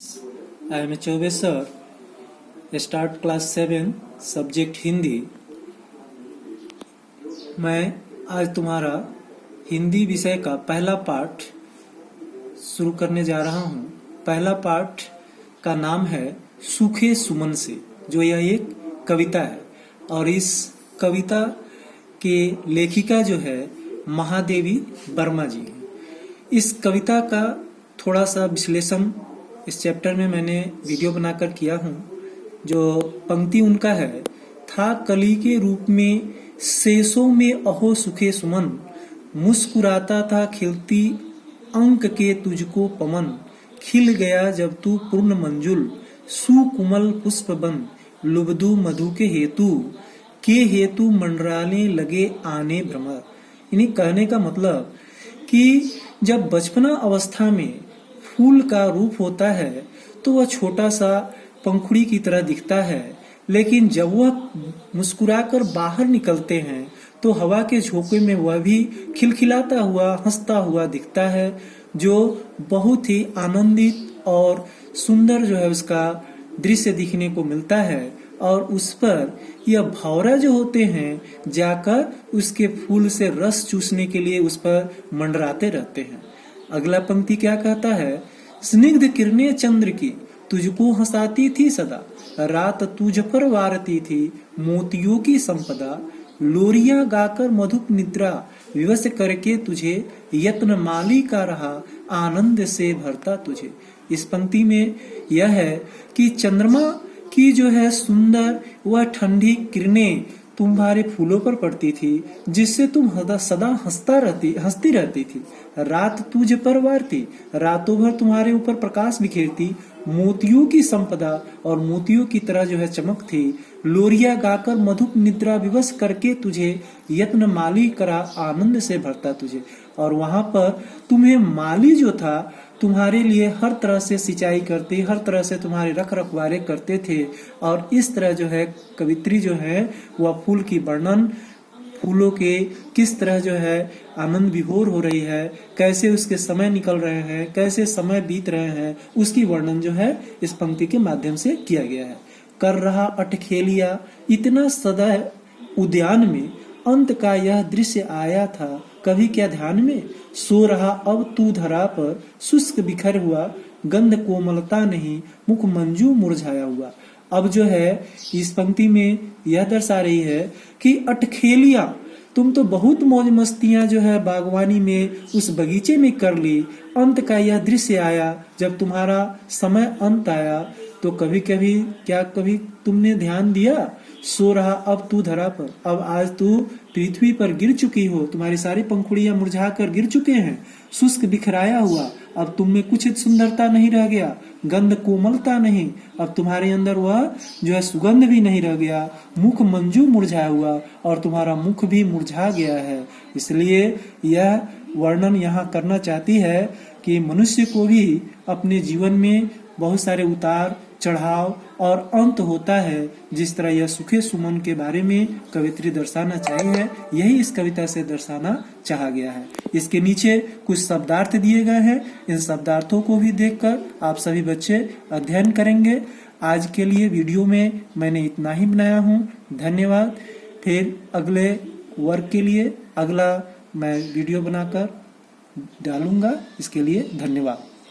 I am Chaube sir, start class 7, subject Hindi. मैं आज तुम्हारा हिंदी विषय का पहला पाठ शुरू करने जा रहा हूँ। पहला पाठ का नाम है सूखे सुमन से, जो यह एक कविता है और इस कविता के लेखिका जो है महादेवी वर्मा जी हैं। इस कविता का थोड़ा सा विश्लेषण इस चैप्टर में मैंने वीडियो बनाकर किया हूँ। जो पंक्ति उनका है, था कली के रूप में शेषों में अहो सुखे सुमन, मुस्कुराता था खिलती अंक के तुझको पवन, खिल गया जब तू पूर्ण मंजुल, सुकुमल पुष्प बन, लुब्धु मधु के हेतु मंडराने लगे आने भ्रमर। इन्हीं कहने का मतलब कि जब बचपना अवस्था में फूल का रूप होता है तो वह छोटा सा पंखुड़ी की तरह दिखता है, लेकिन जब वह मुस्कुराकर बाहर निकलते हैं तो हवा के झोंके में वह भी खिलखिलाता हुआ हंसता हुआ दिखता है, जो बहुत ही आनंदित और सुंदर जो है उसका दृश्य दिखने को मिलता है। और उस पर यह भौरा जो होते हैं जाकर उसके फूल से रस चूसने के लिए उस पर मंडराते रहते हैं। अगला पंक्ति क्या कहता है, स्निग्ध किरणें चंद्र की तुझको हंसाती थी सदा, रात तुझ पर वारती थी मोतियों की संपदा, लोरियां गाकर मधुप निद्रा विवश करके तुझे यत्न माली का रहा आनंद से भरता तुझे। इस पंक्ति में यह है कि चंद्रमा की जो है सुंदर वह ठंडी किरणें तुम्हारे फूलों पर पड़ती थी, जिससे तुम सदा हंसती रहती थी। रात तुझ पर वारती, रातों भर तुम्हारे ऊपर प्रकाश बिखेरती, मोतियों की संपदा और मोतियों की तरह जो है चमक थी, लोरिया गाकर मधुप निद्रा विवश करके तुझे यत्न माली करा आनंद से भरता तुझे। और वहां पर तुम्हें माली जो था तुम्हारे लिए हर तरह से सिंचाई करते, हर तरह से तुम्हारे रख रखवारे करते थे। और इस तरह जो है कवित्री जो है वह फूल की वर्णन, फूलों के किस तरह जो है आनंद विभोर हो रही है, कैसे उसके समय निकल रहे हैं, कैसे समय बीत रहे हैं, उसकी वर्णन जो है इस पंक्ति के माध्यम से किया गया है। कर रहा अटखेलिया इतना सदा उद्यान में, अंत का यह दृश्य आया था कभी क्या ध्यान में, सो रहा अब तू धरा पर शुष्क बिखर हुआ, गंध कोमलता नहीं मुख मंजू मुरझाया हुआ। अब जो है इस पंक्ति में यह दर्शा रही है कि अटखेलिया तुम तो बहुत मौज मस्तियां जो है बागवानी में उस बगीचे में कर ली, अंत का यह दृश्य आया जब तुम्हारा समय अंत आया तो कभी तुमने ध्यान दिया, सो रहा अब तू धरा पर, अब आज तू पृथ्वी पर गिर चुकी हो, तुम्हारी सारी पंखुड़ियां मुरझा कर गिर चुके हैं, शुष्क बिखराया हुआ, अब तुम में कुछ सुंदरता नहीं रह गया, गंध कोमलता नहीं, अब तुम्हारे अंदर वह जो है सुगंध भी नहीं रह गया, मुख मंजू मुरझाया हुआ और तुम्हारा मुख भी मुरझा गया है। इसलिए यह वर्णन यहाँ करना चाहती है कि मनुष्य को भी अपने जीवन में बहुत सारे उतार चढ़ाव और अंत होता है, जिस तरह यह सूखे सुमन के बारे में कवित्री दर्शाना चाहिए है, यही इस कविता से दर्शाना चाहा गया है। इसके नीचे कुछ शब्दार्थ दिए गए हैं, इन शब्दार्थों को भी देखकर आप सभी बच्चे अध्ययन करेंगे। आज के लिए वीडियो में मैंने इतना ही बनाया हूँ। धन्यवाद। फिर अगले वर्ग के लिए अगला मैं वीडियो बनाकर डालूंगा। इसके लिए धन्यवाद।